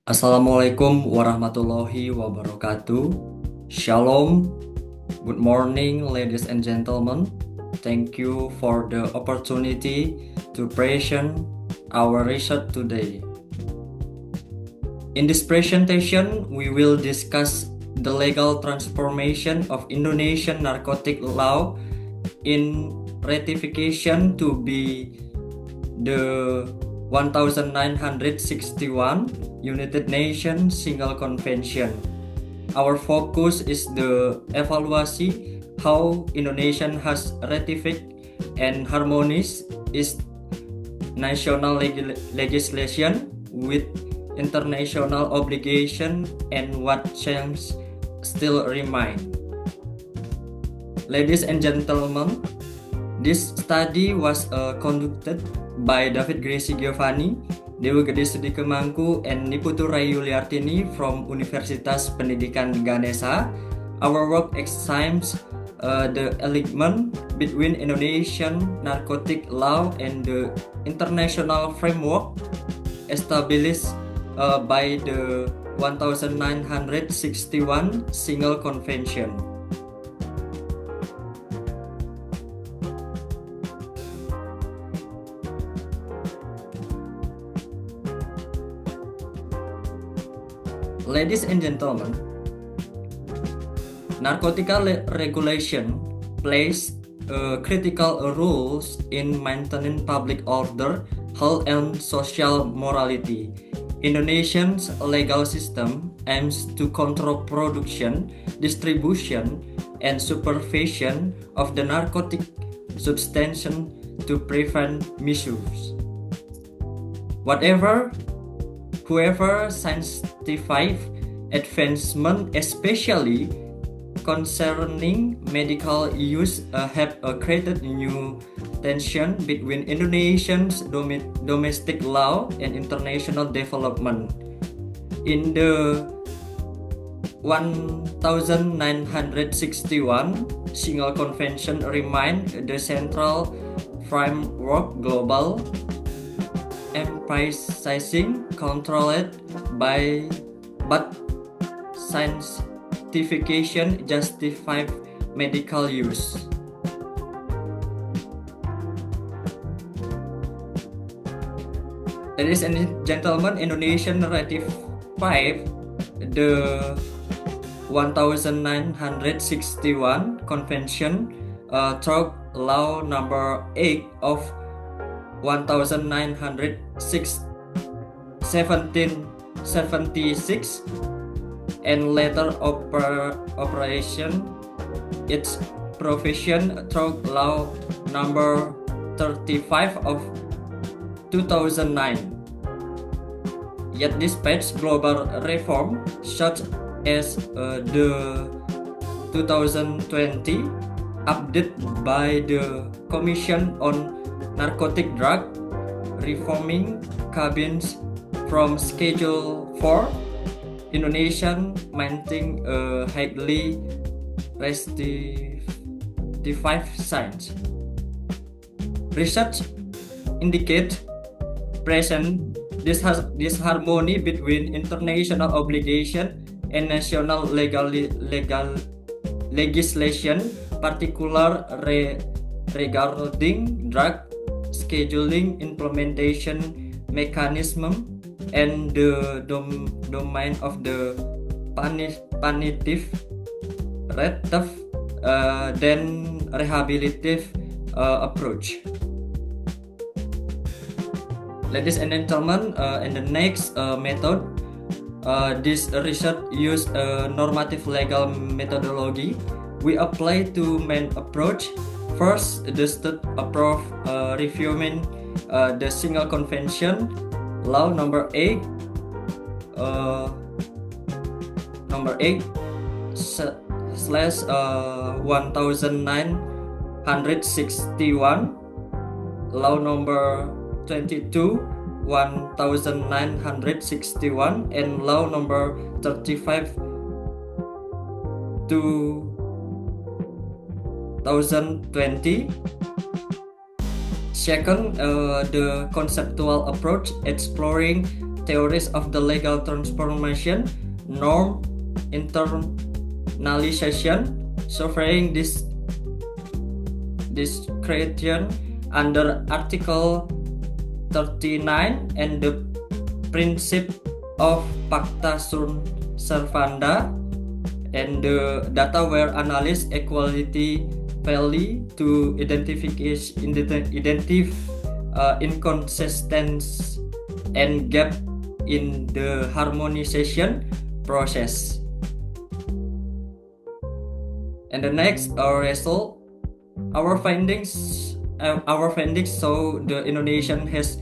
Assalamualaikum warahmatullahi wabarakatuh. Shalom. Good morning, ladies and gentlemen. Thank you for the opportunity to present our research today. In this presentation, we will discuss the legal transformation of Indonesian narcotic law in ratification to be the 1961 United Nations Single Convention. Our focus is the evaluation how Indonesia has ratified and harmonized its national legislation with international obligation and what changes still remain. Ladies and gentlemen, this study was conducted by David Gracie Giovanni, Dewa Gede Sudi Kemangku, and Niputu Rayu Liartini from Universitas Pendidikan Ganesha. Our work examines the alignment between Indonesian narcotic law and the international framework established by the 1961 Single Convention. Ladies and gentlemen, narcotica regulation plays critical roles in maintaining public order, health, and social morality. Indonesia's legal system aims to control production, distribution, and supervision of the narcotic substance to prevent misuse. Whoever scientific advancement, especially concerning medical use, have created new tension between Indonesia's domestic law and international development. In the 1961 Single Convention remained the central framework global emphasizing controlled by but scientification justified medical use. Ladies and gentlemen, Indonesia ratified the 1961 Convention through Law Number 8 of 1776 and later operation its provision through Law Number 35 of 2009. Yet despite global reform such as the 2020 update by the Commission on Narcotic Drug reforming cabins from Schedule 4, Indonesia maintains a highly restrictive stance. Research indicates present disharmony between international obligation and national legislation, particularly regarding drug scheduling, implementation mechanism, and the domain of the punitive, retributive, then rehabilitative approach. Ladies and gentlemen, in the next method, this research use a normative legal methodology. We apply two main approach. First, the state approve reviewing the Single Convention, Law Number 8, slash 1961, Law Number 22, 1961, and Law Number 35 2020. Second, the conceptual approach exploring theories of the legal transformation, norm internalization, surveying this criterion under Article 39 and the principle of pacta sunt servanda, and the data were analyzed equality fairly to identify inconsistencies and gap in the harmonization process. And the next result, our findings show the Indonesian has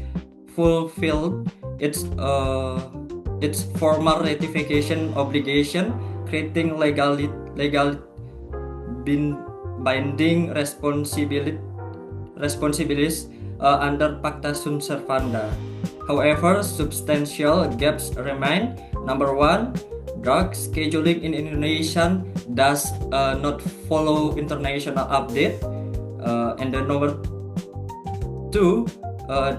fulfilled its formal ratification obligation, creating binding responsibilities under Pacta Sunt Servanda. However, substantial gaps remain. Number one, drug scheduling in Indonesia does not follow international update. And the number two,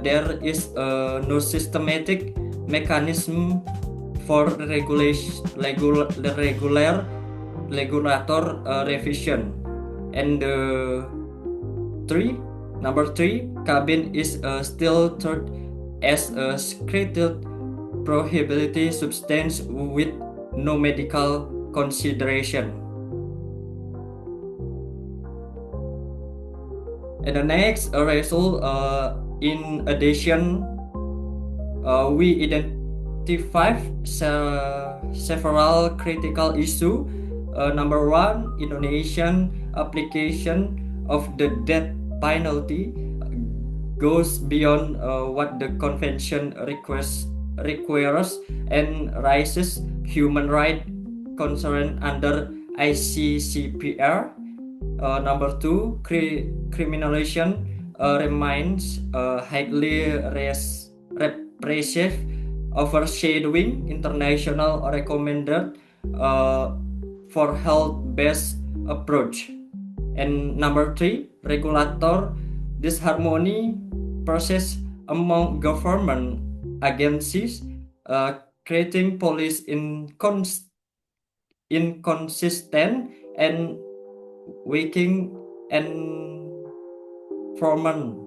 there is no systematic mechanism for regulator revision. And number three, cabin is still treated as a secreted prohibited substance with no medical consideration. And the next result, in addition, we identified several critical issues. Number one, Indonesian application of the death penalty goes beyond what the convention requires and raises human rights concern under ICCPR. Number two, criminalization remains highly repressive, overshadowing international recommended for health-based approach. And number three, regulator disharmony process among government agencies, creating police inconsistent and weakening enforcement.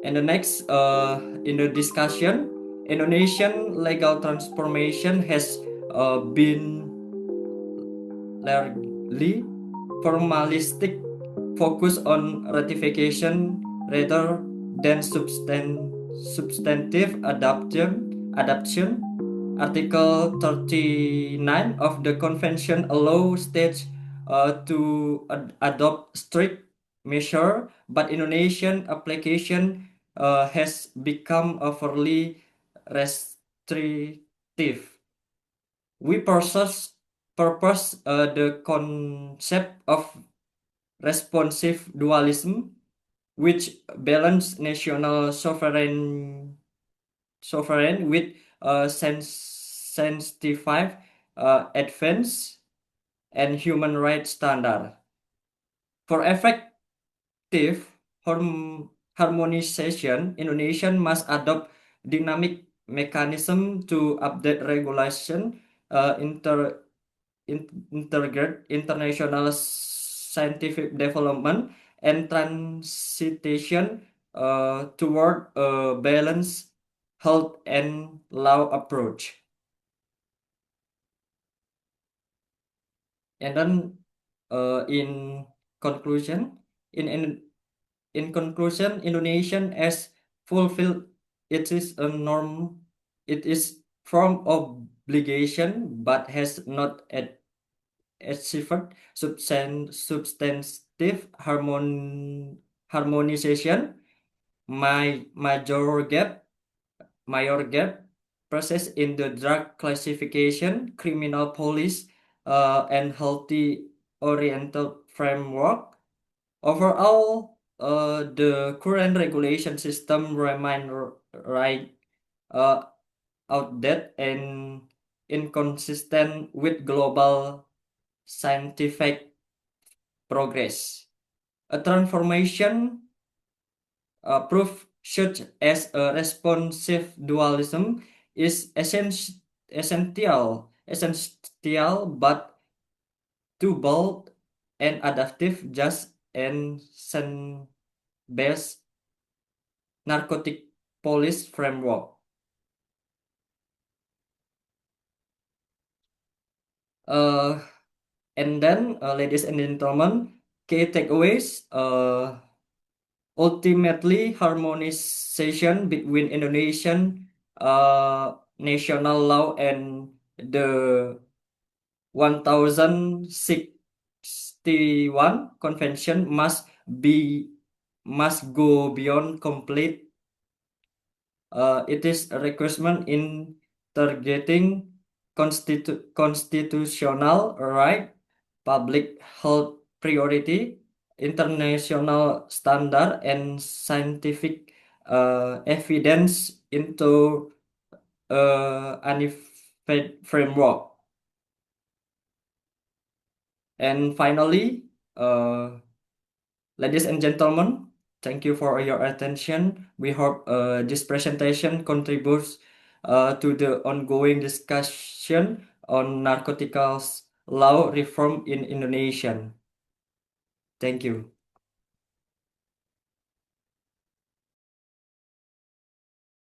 And the next in the discussion, Indonesian legal transformation has been largely formalistic, focus on ratification rather than substantive adoption. Article 39 of the convention allows states to adopt strict measure, but Indonesian application has become overly restrictive. We purpose the concept of responsive dualism, which balance national sovereign with sensitive advance and human rights standard. For effective harmonization, Indonesia must adopt dynamic mechanism to update regulation, integrate international scientific development, and transition toward a balanced health and law approach. And then in conclusion, in conclusion, Indonesian has fulfilled it is a norm, it is from obligation, but has not achieved substantive harmonization. Major gap process in the drug classification, criminal police, and healthy oriented framework. Overall, the current regulation system remain outdated and inconsistent with global scientific progress. A transformation proof such as a responsive dualism, is essential, but too bold and adaptive just and based narcotic police framework. Uh, and then, ladies and gentlemen, key takeaways. Ultimately, harmonization between Indonesian national law and the 1061 Convention be must go beyond complete. It is a requirement in targeting constitutional right, public health priority, international standard, and scientific evidence into any framework. And finally, uh, ladies and gentlemen, thank you for your attention. We hope this presentation contributes to the ongoing discussion on narcotics law reform in Indonesia. Thank you.